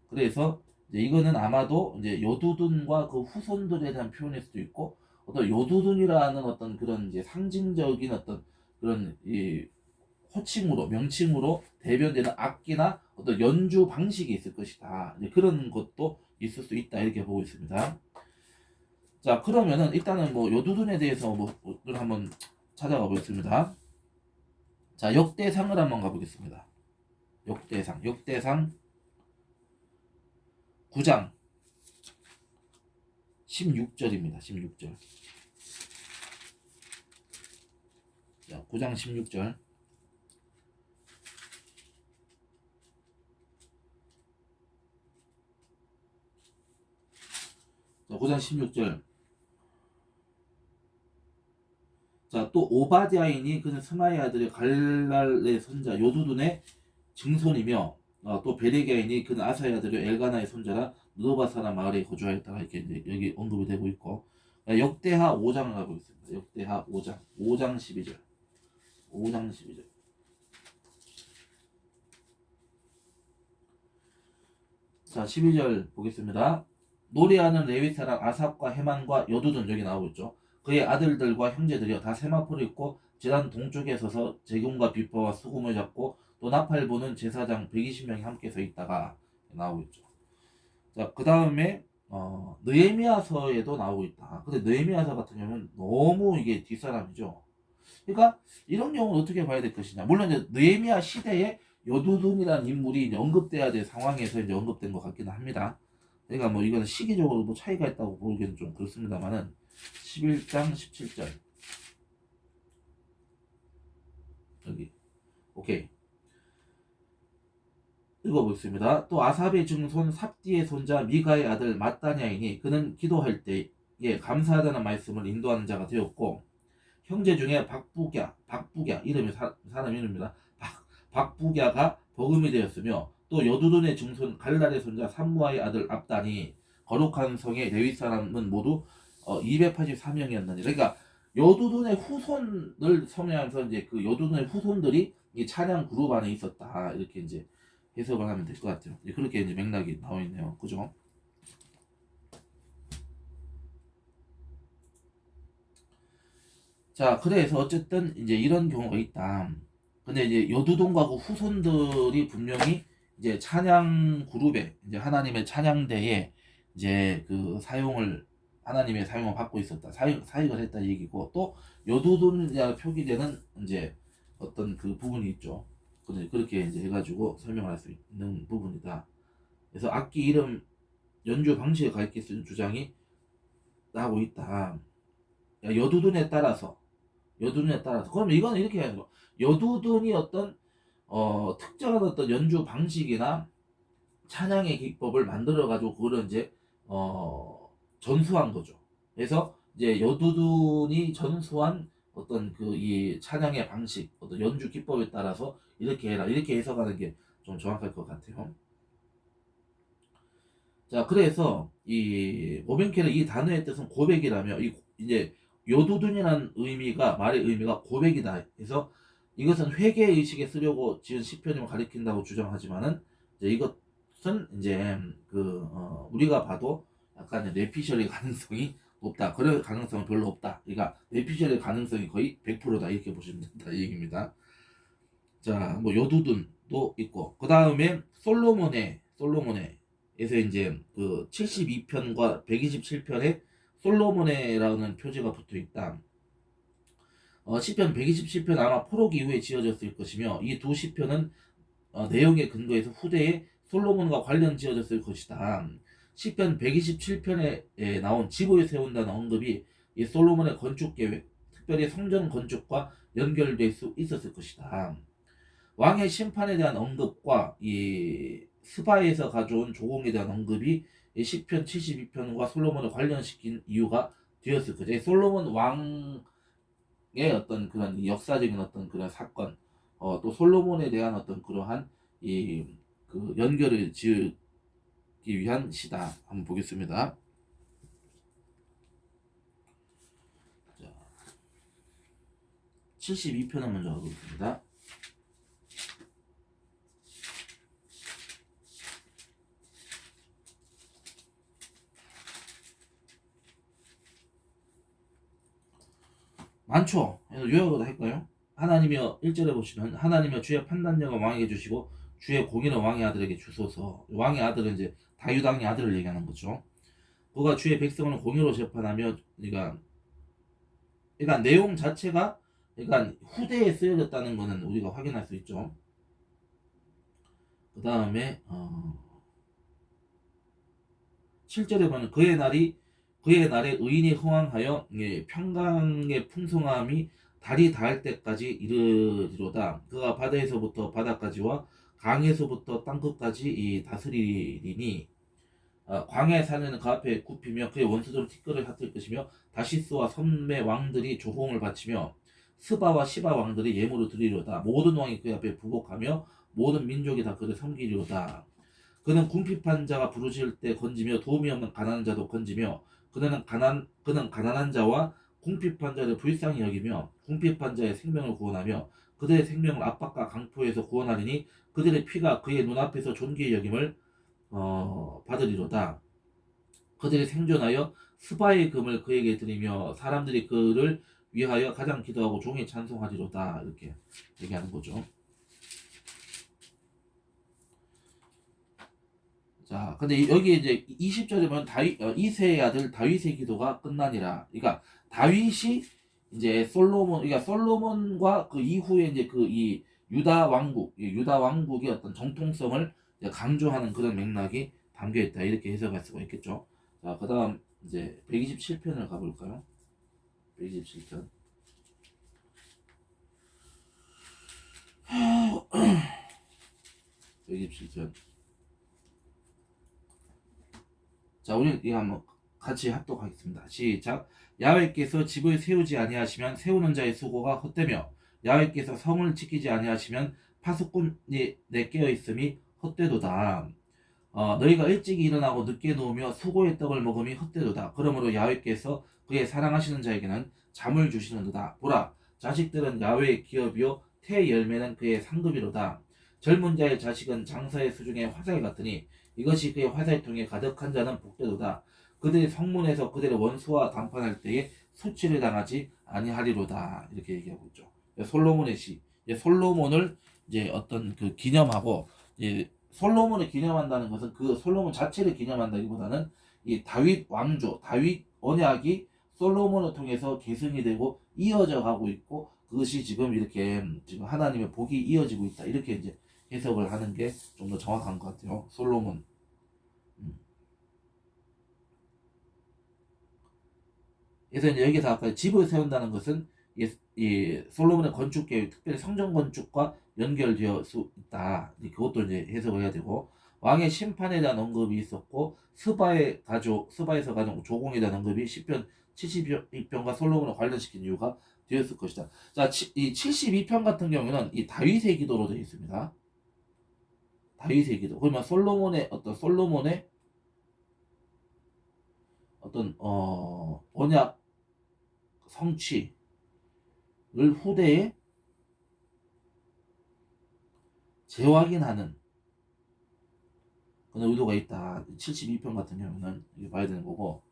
그래서 이제 이거는 아마도 이제 요두둔과 그 후손들에 대한 표현일 수도 있고, 어떤 요두둔이라는 어떤 그런 이제 상징적인 어떤 그런 이 호칭으로 명칭으로 대변되는 악기나 어떤 연주 방식이 있을 것이다. 이제 그런 것도 있을 수 있다 이렇게 보고 있습니다. 자, 그러면은 일단은 뭐 요두둔에 대해서 뭐를 한번 찾아가 보겠습니다. 자, 역대상을 한번 가보겠습니다. 역대상 9장 16절입니다. 16절. 자, 9장 16절. 자, 9장 16절. 자, 또 오바댜인이 그는 스마의 아들의 갈랄의 손자 요두둔의 증손이며, 또 베레게인이 그는 아사의 아들의 엘가나의 손자라 느도바 사람 마을에 거주하였다. 이렇게 이제 여기 언급이 되고 있고, 역대하 5장을 가보겠습니다. 역대하 5장 12절. 5장 12절. 자, 12절 보겠습니다. 노래하는 레위 사람 아삽과 헤만과 여두둔, 여기 나오고 있죠. 그의 아들들과 형제들이여 다 세마포를 입고 제단 동쪽에 서서 재금과 비퍼와 수금을 잡고 또 나팔 부는 제사장 120명이 함께 서 있다가 나오고 있죠. 자, 그 다음에 느헤미야서에도 나오고 있다. 근데 느헤미야서 같은 경우는 너무 이게 뒷사람이죠. 그러니까 이런 경우는 어떻게 봐야 될 것이냐. 물론 이제 느헤미야 시대에 여두둔이라는 인물이 이제 언급돼야 될 상황에서 이제 언급된 것 같기는 합니다. 그러니까 뭐 이거는 시기적으로 뭐 차이가 있다고 보기는 좀 그렇습니다만은 11장 17절 여기 오케이 읽어보겠습니다. 또 아삽의 증손 삽디의 손자 미가의 아들 마따냐이니 그는 기도할 때에 감사하다는 말씀을 인도하는 자가 되었고, 형제 중에 박부갸 이름이 사람 이름입니다. 박부갸가 버금이 되었으며, 또 여두둔의 증손 갈랄의 손자 삼무아의 아들 압단이 거룩한 성의 레위 사람은 모두 284명이었느니. 그러니까 여두둔의 후손을 섬유하면서 이제 그 여두둔의 후손들이 이 찬양 그룹 안에 있었다. 이렇게 이제 해석을 하면 될 것 같아요. 그렇게 이제 맥락이 나와 있네요. 그죠? 자, 그래서 어쨌든 이제 이런 경우가 있다. 근데 이제 여두둔과 그 후손들이 분명히 이제 찬양 그룹에 이제 하나님의 찬양대에 이제 그 하나님의 사용을 받고 있었다. 사역을 했다 얘기고, 또 여두둔이라 표기되는 이제 어떤 그 부분이 있죠. 그렇게 이제 해가지고 설명할 수 있는 부분이다. 그래서 악기 이름 연주 방식을 가리킬 수 있는 주장이 나오고 있다. 여두둔에 따라서 그러면 이거는 이렇게 해야 돼요. 여두둔이 어떤 특정한 어떤 연주 방식이나 찬양의 기법을 만들어 가지고 그거를 이제 전수한 거죠. 그래서 이제 여두둔이 전수한 어떤 그 이 찬양의 방식, 어떤 연주 기법에 따라서 이렇게 해라 이렇게 해석하는 게 좀 정확할 것 같아요. 자, 그래서 이 오벤케는 이 단어의 뜻은 고백이라며, 이제 요두둔이라는 말의 의미가 고백이다. 그래서 이것은 회개 의식에 쓰려고 지은 시편임을 가리킨다고 주장하지만은, 이제 이것은 이제 우리가 봐도 약간 뇌피셜의 가능성이 높다. 그럴 가능성은 별로 없다. 그러니까 뇌피셜의 가능성이 거의 100%다. 이렇게 보시면 된다 이 얘기입니다. 자, 뭐 여두둔도 있고, 그 다음에 솔로몬에서 이제 그 72편과 127편에 솔로몬에라는 표지가 붙어 있다. 시편 127편 아마 포록 이후에 지어졌을 것이며, 이 두 시편은 내용에 근거해서 후대에 솔로몬과 관련 지어졌을 것이다. 시편 127편에 나온 집을 세운다는 언급이 이 솔로몬의 건축 계획, 특별히 성전 건축과 연결될 수 있었을 것이다. 왕의 심판에 대한 언급과 이 스바에서 가져온 조공에 대한 언급이 이 시편 72편과 솔로몬을 관련시킨 이유가 되었을 거죠. 솔로몬 왕의 어떤 그런 역사적인 어떤 그런 사건, 또 솔로몬에 대한 어떤 그러한 이 그 연결을 지으기 위한 시다. 한번 보겠습니다. 자, 72편을 먼저 가보겠습니다. 많죠. 요약으로 할까요? 하나님이여 1절에 보시면 하나님이여 주의 판단력을 왕에게 주시고 주의 공의를 왕의 아들에게 주소서. 왕의 아들은 이제 다윗 왕의 아들을 얘기하는 거죠. 그가 주의 백성을 공의로 재판하며 그러니까 내용 자체가 그러니까 후대에 쓰여졌다는 것은 우리가 확인할 수 있죠. 그 다음에 7절에 보면 그의 날에 의인이 흥왕하여 평강의 풍성함이 달이 닿을 때까지 이르리로다. 그가 바다에서부터 바다까지와 강에서부터 땅끝까지 다스리리니 광야의 산에는 그 앞에 굽히며 그의 원수들은 티끌을 핫을 것이며 다시스와 섬의 왕들이 조공을 바치며 스바와 시바 왕들이 예물을 드리리로다. 모든 왕이 그 앞에 부복하며 모든 민족이 다 그를 섬기리로다. 그는 궁핍한 자가 부르짖을 때 건지며 도움이 없는 가난한 자도 건지며 그는 가난한 자와 궁핍한 자를 불쌍히 여기며 궁핍한 자의 생명을 구원하며 그들의 생명을 압박과 강포에서 구원하리니 그들의 피가 그의 눈앞에서 존귀의 여김을 받으리로다. 그들이 생존하여 스바의 금을 그에게 드리며 사람들이 그를 위하여 가장 기도하고 종이 찬송하리로다. 이렇게 얘기하는 거죠. 자, 근데 여기 이제 20절에 보면 이새의 아들 다윗의 기도가 끝나니라. 그러니까 다윗이 이제 그러니까 솔로몬과 그 이후에 이제 그 이 유다 왕국의 어떤 정통성을 강조하는 그런 맥락이 담겨 있다. 이렇게 해석할 수가 있겠죠. 자, 그다음 이제 127편을 가볼까요? 127편. 127편. 자, 우리 이거 한번 같이 합독하겠습니다. 시작. 야훼께서 집을 세우지 아니하시면 세우는 자의 수고가 헛되며 야훼께서 성을 지키지 아니하시면 파수꾼이 내 깨어 있음이 헛되도다. 너희가 일찍 일어나고 늦게 누우며 수고의 떡을 먹음이 헛되도다. 그러므로 야훼께서 그의 사랑하시는 자에게는 잠을 주시는도다. 보라, 자식들은 야훼의 기업이요 태 열매는 그의 상급이로다. 젊은 자의 자식은 장사의 수중에 화살 같으니 이것이 그의 화살통에 가득한 자는 복되도다. 그들이 성문에서 그들의 원수와 담판할 때에 수치를 당하지 아니하리로다. 이렇게 얘기하고 있죠. 솔로몬의 시. 솔로몬을 이제 어떤 그 기념하고 솔로몬을 기념한다는 것은 그 솔로몬 자체를 기념한다기보다는 이 다윗 왕조, 다윗 언약이 솔로몬을 통해서 계승이 되고 이어져 가고 있고 그것이 지금 이렇게 지금 하나님의 복이 이어지고 있다. 이렇게 이제 해석을 하는 게 좀 더 정확한 것 같아요. 솔로몬. 그래서 이제 여기서 아까 집을 세운다는 것은 이 솔로몬의 건축 계획, 특별히 성전 건축과 연결되어 수 있다. 그것도 이제 해석을 해야 되고 왕의 심판에 대한 언급이 있었고 스바에서 가진 조공에 대한 언급이 시편 72편과 솔로몬을 관련시킨 이유가 되었을 것이다. 자, 이 72편 같은 경우는 이 다윗의 기도로 되어 있습니다. 다윗의 기도. 그러면 솔로몬의 어떤 언약 성취를 후대에 재확인하는 그런 의도가 있다. 72편 같은 경우는 이게 봐야 되는 거고.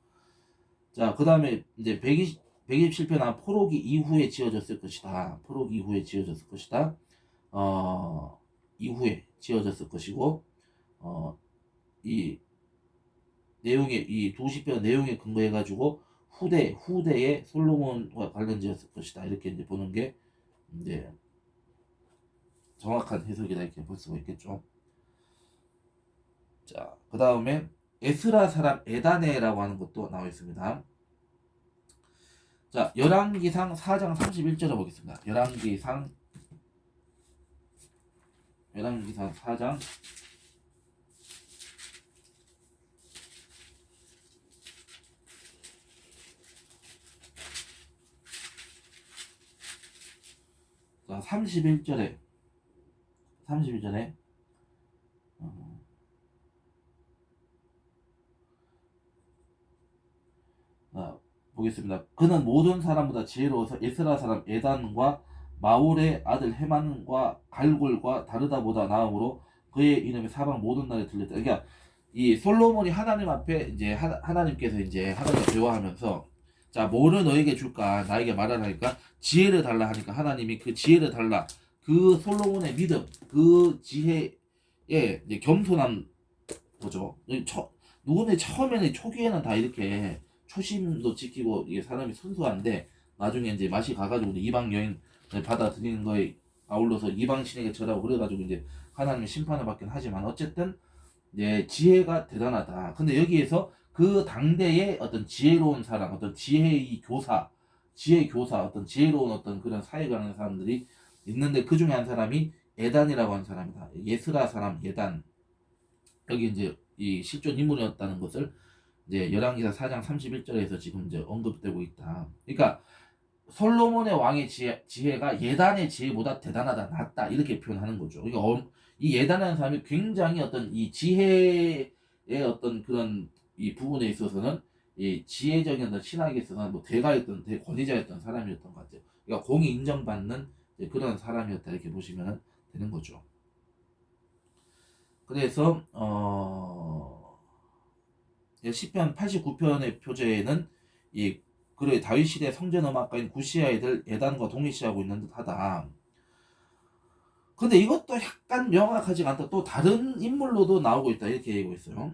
자, 그 다음에 이제 127편은 포로기 이후에 지어졌을 것이다. 포로기 이후에 지어졌을 것이다. 이후에 지어졌을 것이고, 이 내용의 이 도시편 내용에 근거해가지고 후대에 솔로몬과 관련지었을 것이다. 이렇게 이제 보는 게 이제 정확한 해석이다 이렇게 볼 수가 있겠죠. 자, 그 다음에 에스라 사람 에다네라고 하는 것도 나와 있습니다. 자, 열왕기상 4장 31절을 보겠습니다. 열왕기상 4장 자, 31절에 보겠습니다. 그는 모든 사람보다 지혜로워서 에스라 사람 에단과 마올의 아들 헤만과 갈골과 다르다보다 나음으로 그의 이름이 사방 모든 나라에 들렸다. 그러니까 이 솔로몬이 하나님 앞에 이제 하나님께서 이제 하나님과 대화하면서 자, 뭐를 너에게 줄까? 나에게 말하라니까 지혜를 달라 하니까 하나님이 그 지혜를 달라. 그 솔로몬의 믿음, 그 지혜에 이제 겸손한 거죠. 누구나 처음에는 초기에는 다 이렇게 초심도 지키고 이게 사람이 순수한데 나중에 이제 맛이 가가지고 이방 여인을 받아들이는 거에 아울러서 이방 신에게 절하고 그래가지고 이제 하나님의 심판을 받긴 하지만 어쨌든 이제 지혜가 대단하다. 근데 여기에서 그 당대의 어떤 지혜로운 사람, 어떤 지혜의 교사, 어떤 지혜로운 어떤 그런 사회가 하는 사람들이 있는데 그 중에 한 사람이 에단이라고 하는 사람이다. 예스라 사람 에단. 여기 이제 이 실존 인물이었다는 것을 이제 열왕기사 4장 31절에서 지금 이제 언급되고 있다. 그러니까 솔로몬의 왕의 지혜가 예단의 지혜보다 대단하다, 낫다 이렇게 표현하는 거죠. 그러니까 이 예단이라는 사람이 굉장히 어떤 이 지혜의 어떤 그런 이 부분에 있어서는 이 지혜적인 어떤 신학에 있어서는 뭐 대가였던 대권위자였던 사람이었던 것 같아요. 그러니까 공이 인정받는 그런 사람이었다 이렇게 보시면 되는 거죠. 그래서 시편 89편의 표제에는 이 그래 다윗 시대 성전 음악가인 구시아의 들 에단과 동일시하고 있는 듯하다. 근데 이것도 약간 명확하지 않다. 또 다른 인물로도 나오고 있다 이렇게 얘기하고 있어요.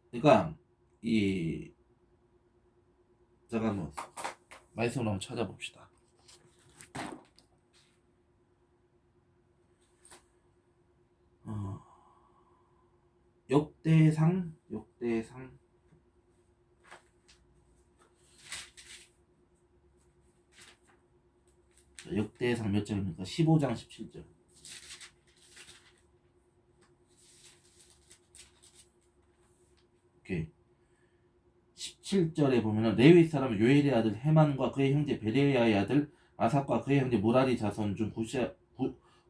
그러니까 이 잠깐만 말씀을 한번 찾아봅시다. 역대상 몇 장입니까? 15장 17절. 오케이. 17절에 보면은 레위 사람 요엘의 아들 헤만과 그의 형제 베레야의 아들 아삭과 그의 형제 모라리 자손 중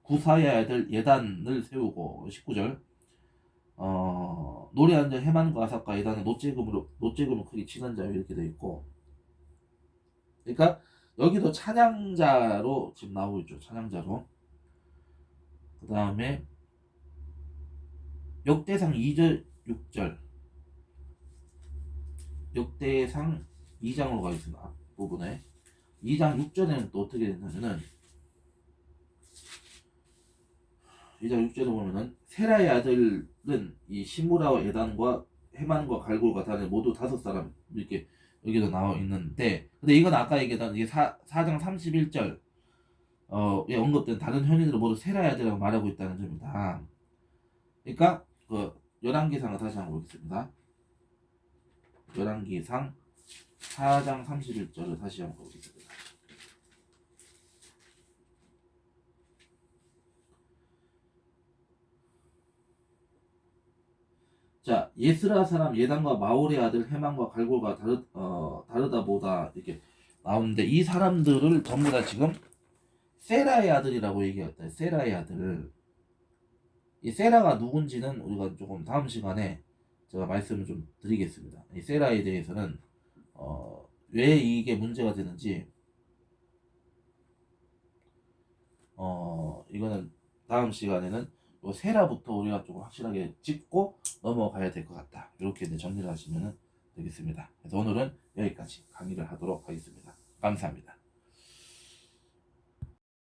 구사야의 아들 예단을 세우고 19절 노래하는 자 헤만과 아삭과 예단은 노재금을 크게 치는 자요 이렇게 되어 있고 그러니까 여기도 찬양자로 지금 나오고 있죠. 찬양자로. 그 다음에 역대상 2절 6절 역대상 2장으로 가겠습니다. 앞부분에 2장 6절에는 또 어떻게 되냐면은 2장 6절에 보면은 세라의 아들은 이 시므라와 에단과 헤만과 갈골과 다른 모두 5사람 이렇게 여기도 나와 있는데 근데 이건 아까 얘기했던 이게 4장 31절 에 언급된 다른 현인으로 모두 세라의 아들이라고 말하고 있다는 점이다. 그러니까 그 열왕기상을 다시 한번 보겠습니다. 열왕기상 4장 31절을 다시 한번 보겠습니다. 자, 예스라 사람 예단과 마올의 아들 헤만과 갈골과 다르다보다 이렇게 나오는데 이 사람들을 전부 다 지금 세라의 아들이라고 얘기했다. 세라의 아들. 이 세라가 누군지는 우리가 조금 다음 시간에 제가 말씀을 좀 드리겠습니다. 이 세라에 대해서는 왜 이게 문제가 되는지 이거는 다음 시간에는 세라부터 우리가 조금 확실하게 짚고 넘어가야 될 것 같다. 이렇게 이제 정리를 하시면 되겠습니다. 그래서 오늘은 여기까지 강의를 하도록 하겠습니다. 감사합니다.